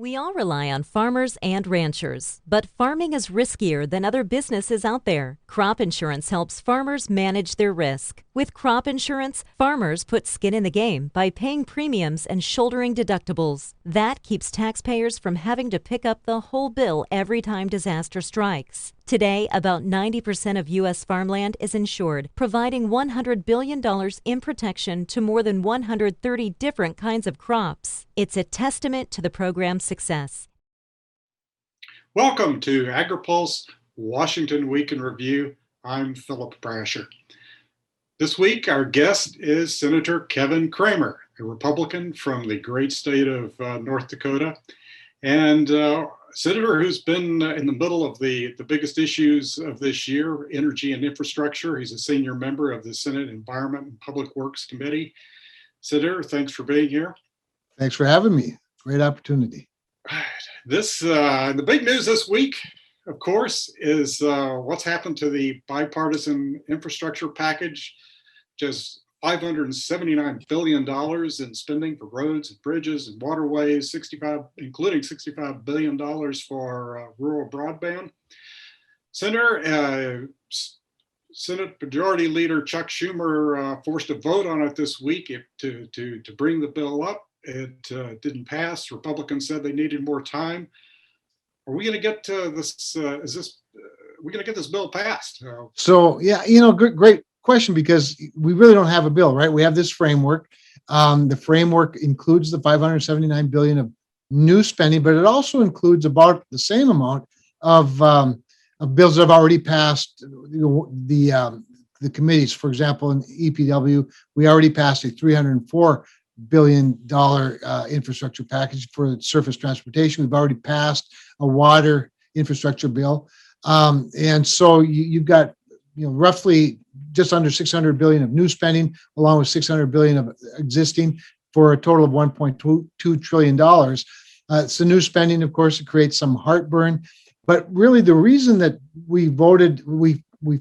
We all rely on farmers and ranchers, but farming is riskier than other businesses out there. Crop insurance helps farmers manage their risk. With crop insurance, farmers put skin in the game by paying premiums and shouldering deductibles. That keeps taxpayers from having to pick up the whole bill every time disaster strikes. Today, about 90% of U.S. farmland is insured, providing $100 billion in protection to more than 130 different kinds of crops. It's a testament to the program's success. Welcome to Agri-Pulse Washington Week in Review. I'm Philip Brasher. This week, our guest is Senator Kevin Cramer, a Republican from the great state of North Dakota, and Senator who's been in the middle of the biggest issues of this year, energy and infrastructure. He's a senior member of the Senate Environment and Public Works Committee. Senator, thanks for being here. Thanks for having me. Great opportunity. The big news this week, of course, is what's happened to the bipartisan infrastructure package. Just $579 billion in spending for roads and bridges and waterways, including $65 billion for rural broadband. Senate Majority Leader Chuck Schumer forced a vote on it this week to bring the bill up. It didn't pass. Republicans said they needed more time. Are we going to get this? Are we going to get this bill passed? Great question, because we really don't have a bill, right? We have this framework. The framework includes the $579 billion of new spending, but it also includes about the same amount of bills that have already passed the committees. For example, in EPW, we already passed a $304 billion infrastructure package for surface transportation. We've already passed a water infrastructure bill, and so you've got roughly just under $600 billion of new spending, along with $600 billion of existing, for a total of $1.2 trillion. It's the new spending, of course. It creates some heartburn, but really the reason that we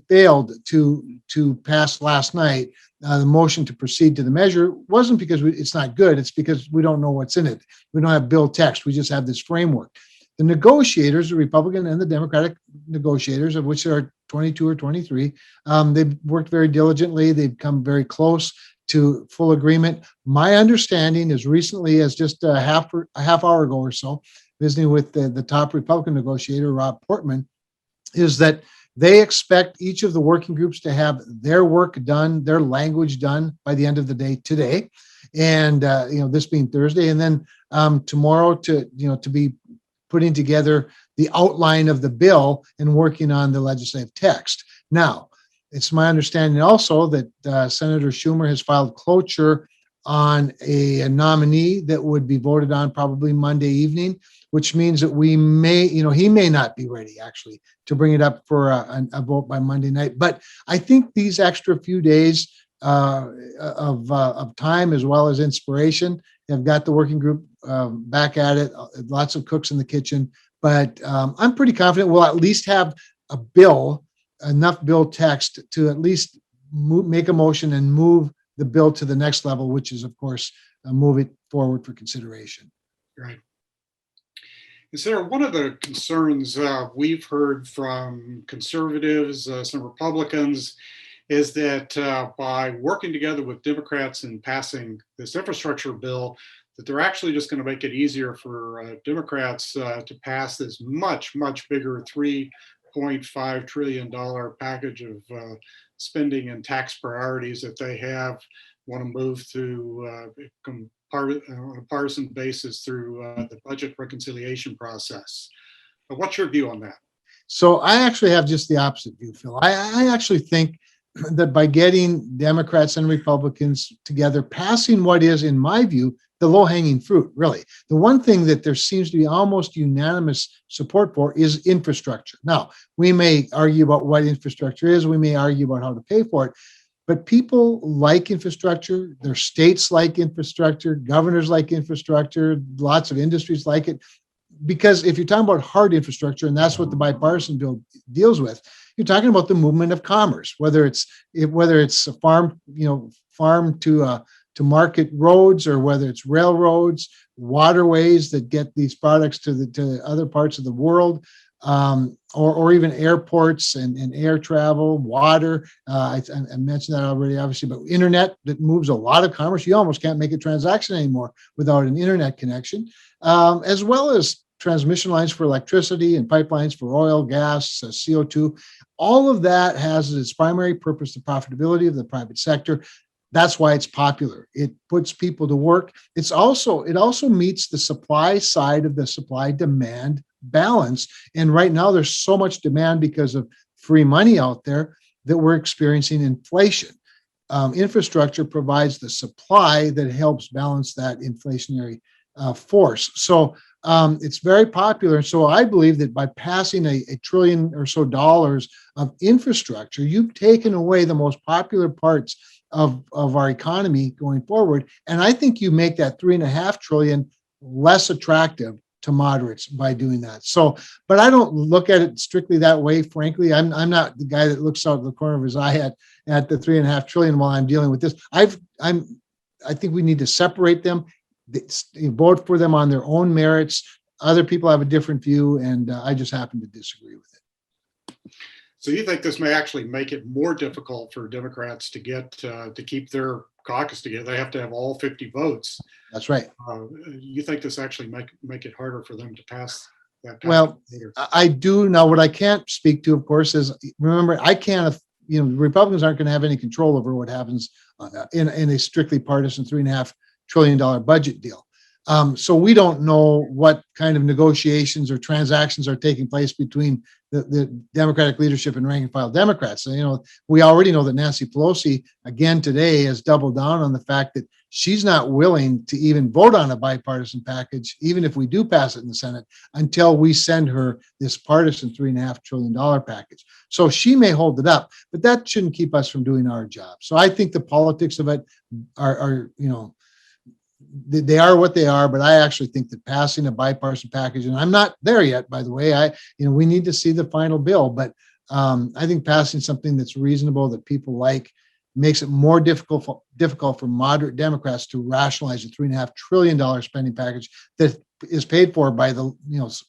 failed to pass last night the motion to proceed to the measure wasn't because it's not good. It's because we don't know what's in it. We don't have bill text. We just have this framework. The negotiators, the Republican and the Democratic negotiators, of which there are 22 or 23, they've worked very diligently. They've come very close to full agreement. My understanding, as recently as just a half hour ago or so, visiting with the top Republican negotiator, Rob Portman, is that they expect each of the working groups to have their work done, their language done by the end of the day today, and this being Thursday, and then tomorrow to be putting together the outline of the bill and working on the legislative text. Now, it's my understanding also that Senator Schumer has filed cloture on a nominee that would be voted on probably Monday evening, which means that he may not be ready actually to bring it up for a vote by Monday night. But I think these extra few days of time, as well as inspiration, have got the working group back at it. Lots of cooks in the kitchen, but I'm pretty confident we'll at least have enough bill text to at least make a motion and move the bill to the next level, which is, of course, move it forward for consideration. Right. Is there one of the concerns we've heard from conservatives, some Republicans, is that by working together with Democrats and passing this infrastructure bill, that they're actually just going to make it easier for Democrats to pass this much, much bigger $3.5 trillion package of spending and tax priorities that they want to move through on a partisan basis through the budget reconciliation process. What's your view on that? So I actually have just the opposite view, Phil. I actually think that by getting Democrats and Republicans together, passing what is, in my view, the low-hanging fruit, really. The one thing that there seems to be almost unanimous support for is infrastructure. Now, we may argue about what infrastructure is. We may argue about how to pay for it. But people like infrastructure. Their states like infrastructure. Governors like infrastructure. Lots of industries like it. Because if you're talking about hard infrastructure, and that's what the bipartisan bill deals with, you're talking about the movement of commerce, whether it's a farm to to market roads, or whether it's railroads, waterways that get these products to other parts of the world, or even airports and air travel, water. I mentioned that already, obviously, but internet that moves a lot of commerce. You almost can't make a transaction anymore without an internet connection, as well as transmission lines for electricity and pipelines for oil, gas, CO2. All of that has as its primary purpose the profitability of the private sector. That's why it's popular. It puts people to work. It also meets the supply side of the supply demand balance. And right now there's so much demand because of free money out there that we're experiencing inflation. Infrastructure provides the supply that helps balance that inflationary force. So it's very popular. And so I believe that by passing a trillion or so dollars of infrastructure, you've taken away the most popular parts of our economy going forward. And I think you make that $3.5 trillion less attractive to moderates by doing that. So, but I don't look at it strictly that way. Frankly, I'm not the guy that looks out of the corner of his eye at the $3.5 trillion while I'm dealing with this. I think we need to separate them, vote for them on their own merits. Other people have a different view, and I just happen to disagree with it. So you think this may actually make it more difficult for Democrats to get to keep their caucus together? They have to have all 50 votes. That's right. You think this actually make it harder for them to pass that? Well, I do. Now, what I can't speak to, of course, is, remember, I can't, Republicans aren't going to have any control over what happens in a strictly partisan $3.5 trillion budget deal. So we don't know what kind of negotiations or transactions are taking place between the Democratic leadership and rank and file Democrats. So, we already know that Nancy Pelosi, again today, has doubled down on the fact that she's not willing to even vote on a bipartisan package, even if we do pass it in the Senate, until we send her this partisan $3.5 trillion package. So she may hold it up, but that shouldn't keep us from doing our job. So I think the politics of it are they are what they are, but I actually think that passing a bipartisan package, and I'm not there yet, by the way, we need to see the final bill, but I think passing something that's reasonable, that people like, makes it more difficult for moderate Democrats to rationalize a $3.5 trillion spending package that is paid for by the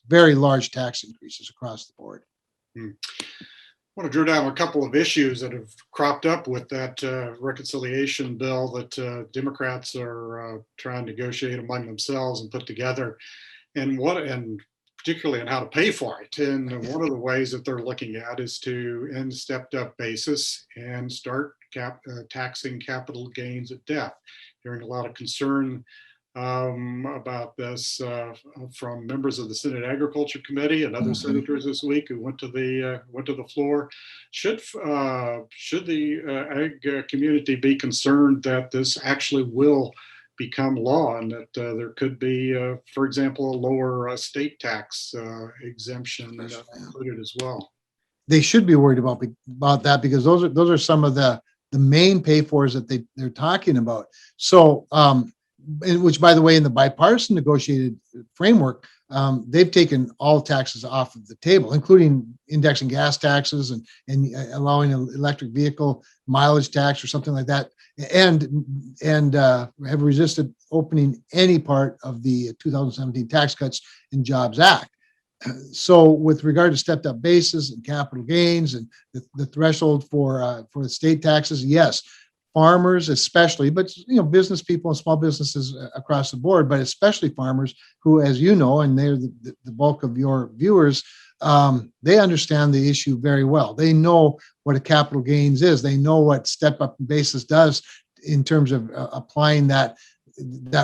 very large tax increases across the board. I want to drill down a couple of issues that have cropped up with that reconciliation bill that Democrats are trying to negotiate among themselves and put together, and particularly on how to pay for it. And one of the ways that they're looking at is to end stepped-up basis and start taxing capital gains at death. Hearing a lot of concern about this from members of the Senate Agriculture Committee and other senators this week who went to the floor. Should the ag community be concerned that this actually will become law, and that there could be, for example, a lower state tax exemption included as well? They should be worried about that, because those are some of the main pay-fors that they're talking about. So, which, by the way, in the bipartisan negotiated framework, they've taken all taxes off of the table, including indexing gas taxes and allowing an electric vehicle mileage tax or something like that, and have resisted opening any part of the 2017 Tax Cuts and Jobs Act. So with regard to stepped up basis and capital gains and the threshold for the state taxes, yes, farmers especially, but business people and small businesses across the board, but especially farmers who, as you know, and they're the bulk of your viewers, they understand the issue very well. They know what a capital gains is. They know what step up basis does in terms of applying that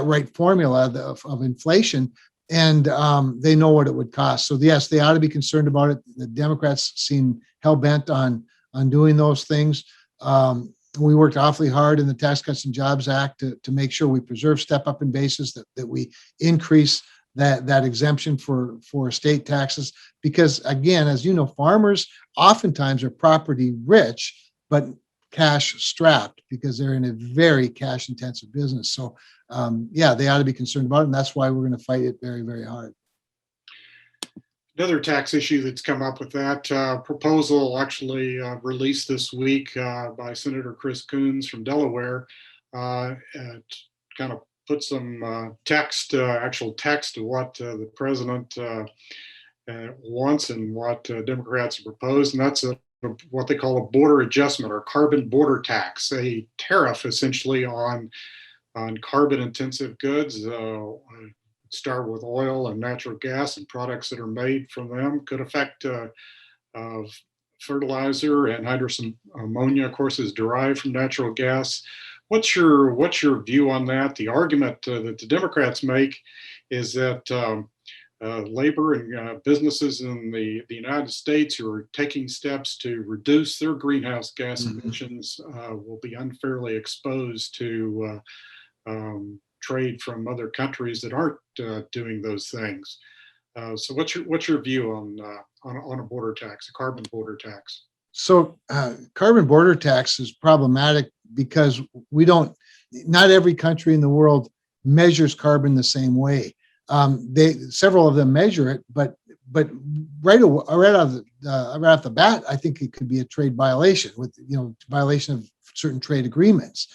right formula of inflation. And they know what it would cost. So yes, they ought to be concerned about it. The Democrats seem hell-bent on doing those things. We worked awfully hard in the Tax Cuts and Jobs Act to make sure we preserve step up in basis, that we increase that exemption for state taxes. Because again, as you know, farmers oftentimes are property rich, but cash strapped, because they're in a very cash intensive business. So they ought to be concerned about it. And that's why we're going to fight it very, very hard. Another tax issue that's come up with that proposal, actually released this week by Senator Chris Coons from Delaware, and kind of put some actual text to what the president wants and what Democrats have proposed, and that's what they call a border adjustment or carbon border tax, a tariff essentially on carbon intensive goods. Start with oil and natural gas and products that are made from them. Could affect fertilizer, and hydrogen ammonia, of course, is derived from natural gas. What's your view on that? The argument that the Democrats make is that labor and businesses in the United States who are taking steps to reduce their greenhouse gas emissions will be unfairly exposed to trade from other countries that aren't doing those things. So what's your view on a border tax, a carbon border tax? So carbon border tax is problematic because not every country in the world measures carbon the same way. Several of them measure it, but right off the bat, I think it could be a trade violation violation of certain trade agreements.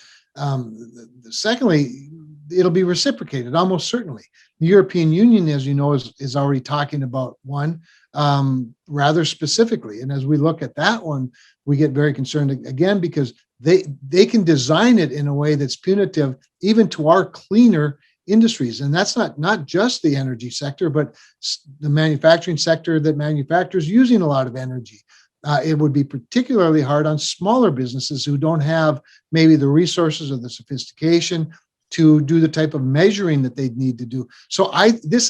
Secondly, it'll be reciprocated almost certainly. The European Union, as you know, is already talking about one rather specifically. And as we look at that one, we get very concerned again because they can design it in a way that's punitive even to our cleaner industries. And that's not just the energy sector, but the manufacturing sector that manufactures using a lot of energy. It would be particularly hard on smaller businesses who don't have maybe the resources or the sophistication to do the type of measuring that they'd need to do. So this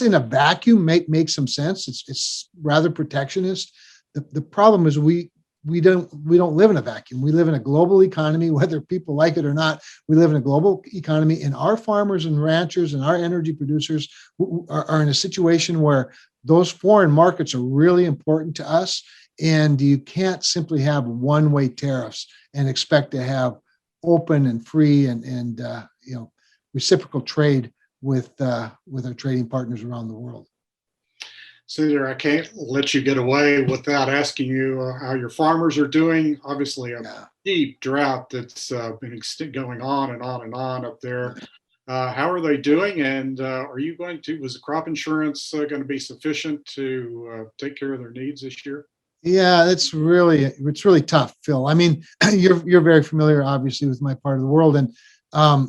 in a vacuum makes some sense. It's rather protectionist. The problem is we don't live in a vacuum. We live in a global economy, whether people like it or not. We live in a global economy, and our farmers and ranchers and our energy producers are in a situation where those foreign markets are really important to us. And you can't simply have one-way tariffs and expect to have open and free and reciprocal trade with our trading partners around the world. Senator, I can't let you get away without asking you how your farmers are doing. Obviously, a deep drought that's been going on and on and on up there. How are they doing? And was the crop insurance going to be sufficient to take care of their needs this year? Yeah, it's really tough, Phil. I mean, you're very familiar, obviously, with my part of the world, and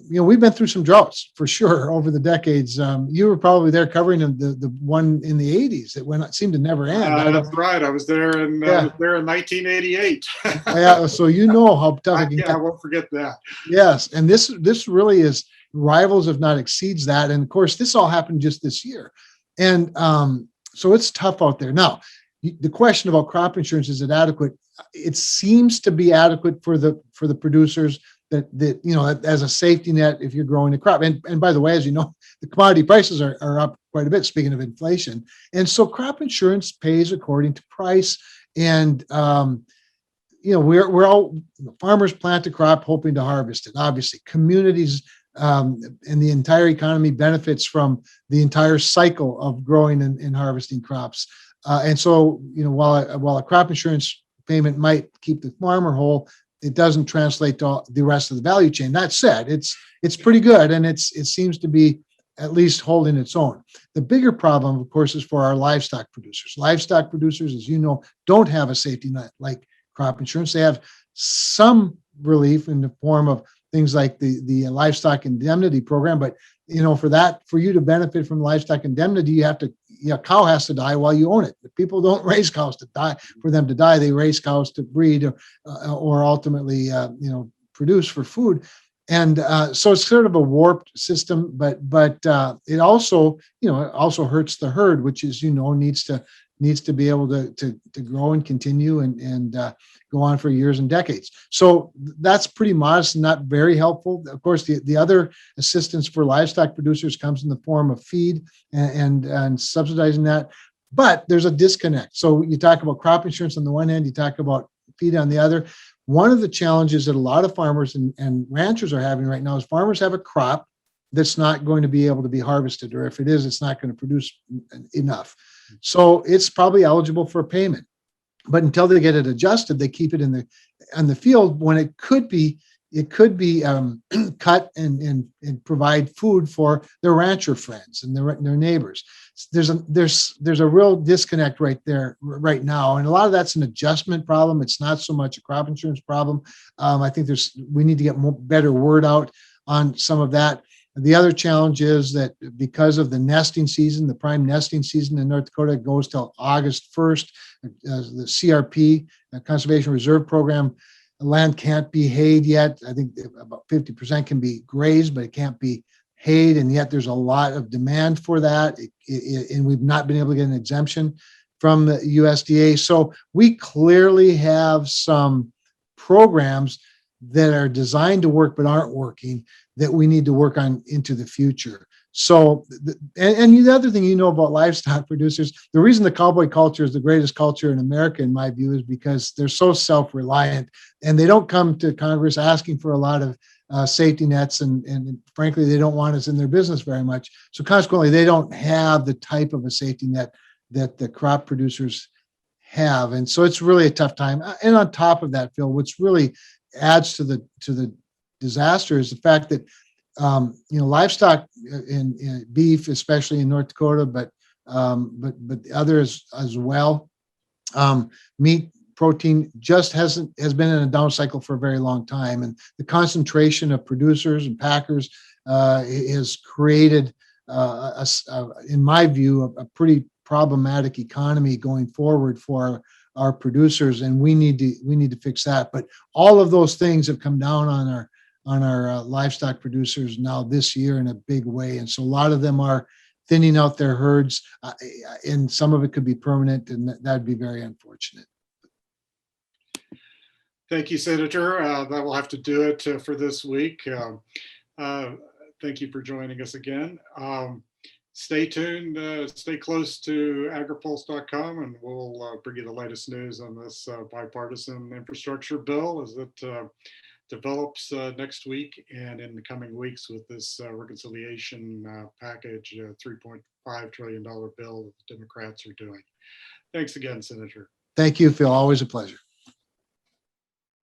we've been through some droughts for sure over the decades. You were probably there covering the one in the '80s that seemed to never end. That's right. I was there in 1988. Yeah, so you know how tough it can get. I won't forget that. Yes, and this really is rivals, if not exceeds that. And of course, this all happened just this year, and so it's tough out there now. The question about crop insurance, is it adequate? It seems to be adequate for the producers that as a safety net if you're growing a crop. And by the way, as you know, the commodity prices are up quite a bit, speaking of inflation. And so crop insurance pays according to price. And we're all farmers plant a crop hoping to harvest it. Obviously, communities and the entire economy benefits from the entire cycle of growing and harvesting crops. And so, while a crop insurance payment might keep the farmer whole, it doesn't translate to the rest of the value chain. That said, it's pretty good, and it seems to be at least holding its own. The bigger problem, of course, is for our livestock producers. Livestock producers, as you know, don't have a safety net like crop insurance. They have some relief in the form of things like the livestock indemnity program, but for you to benefit from livestock indemnity, a cow has to die while you own it. People don't raise cows to die for them to die. They raise cows to breed or ultimately, produce for food. And so it's sort of a warped system, but it also hurts the herd, which is, needs to be able to grow and continue and go on for years and decades. So that's pretty modest and not very helpful. Of course, the other assistance for livestock producers comes in the form of feed and subsidizing that. But there's a disconnect. So you talk about crop insurance on the one hand, you talk about feed on the other. One of the challenges that a lot of farmers and ranchers are having right now is farmers have a crop that's not going to be able to be harvested, or if it is, it's not going to produce enough. So it's probably eligible for a payment. But until they get it adjusted, they keep it in the field when it could be it could be cut and provide food for their rancher friends and their neighbors. There's a real disconnect right there right now, and a lot of that's an adjustment problem. It's not so much a crop insurance problem. I think we need to get better word out on some of that. The other challenge is that because of the nesting season, the prime nesting season in North Dakota goes till August 1st. The CRP, Conservation Reserve Program, land can't be hayed yet. I think about 50% can be grazed, but it can't be hayed. And yet there's a lot of demand for that. And we've not been able to get an exemption from the USDA. So we clearly have some programs that are designed to work but aren't working that we need to work on into the future. So, and the other thing about livestock producers, the reason the cowboy culture is the greatest culture in America, in my view, is because they're so self-reliant and they don't come to Congress asking for a lot of safety nets. And frankly, they don't want us in their business very much. So consequently, they don't have the type of a safety net that the crop producers have. And so it's really a tough time. And on top of that, Phil, what's really adds to the disaster is the fact that livestock in beef, especially in North Dakota, but others as well, meat, protein has been in a down cycle for a very long time, and the concentration of producers and packers has created, in my view, a pretty problematic economy going forward for our producers, and we need to fix that. But all of those things have come down on our livestock producers now this year in a big way, and so a lot of them are thinning out their herds, and some of it could be permanent, and that'd be very unfortunate. Thank you, Senator. That will have to do it for this week. Thank you for joining us again. Stay tuned, stay close to agripulse.com, and we'll bring you the latest news on this bipartisan infrastructure bill as it develops next week and in the coming weeks with this reconciliation package, $3.5 trillion bill that the Democrats are doing. Thanks again, Senator. Thank you, Phil. Always a pleasure.